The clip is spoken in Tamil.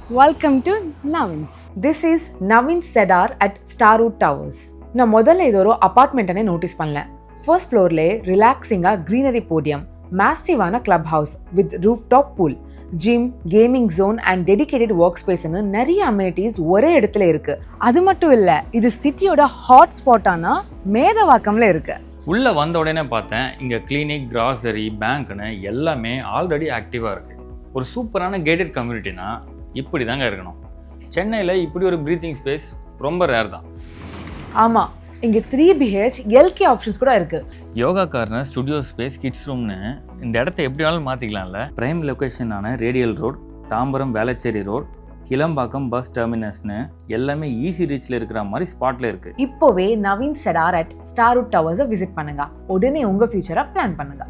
Welcome to Navins. This is Navin Cedar at Starwood Towers. நான் முதல்ல இது ஒரு அபார்ட்மெண்ட்டனே நோட்டீஸ் பண்ணல. ஃபர்ஸ்ட் ஃப்ளோர்லே ரிலாக்ஸிங்காக க்ரீனரி போடியம், மேசிவான club house with roof top pool, gym, gaming zone and dedicated work ஸ்பேஸ்னு நிறைய அம்யூனிட்டிஸ் ஒரே இடத்துல இருக்கு. அது மட்டும் இல்லை, இது சிட்டியோட ஹாட் ஸ்பாட்டான மேதவாக்கம்ல இருக்கு. உள்ளே வந்த உடனே பார்த்தேன், இங்கே கிளினிக், கிராசரி, பேங்க்னு எல்லாமே ஆல்ரெடி ஆக்டிவாக இருக்குது. ஒரு சூப்பரான கேட்டட் கம்யூனிட்டினா இப்படி தாங்க இருக்கணும். சென்னையில் இப்படி ஒரு ப்ரீத்திங் ஸ்பேஸ் ரொம்ப ரேர் தான். ஆமாம், இங்கே 3BH LK ஆப்ஷன்ஸ் கூட இருக்குது. Yoga corner, studio space, kids ரூம்னு இந்த இடத்த எப்படி வேணாலும் மாற்றிக்கலாம்ல. ப்ரைம் லொக்கேஷனான radial road, Tambaram Velachery road, Kilambakkam bus டெர்மினஸ்னு எல்லாமே ஈஸி ரீச்சில் இருக்கிற மாதிரி ஸ்பாட்டில் இருக்குது. இப்போவே நவீன் செடார் அட் ஸ்டார்வுட் டவர்ஸை விசிட் பண்ணுங்க. உடனே உங்கள் ஃபியூச்சரை பிளான் பண்ணுங்க.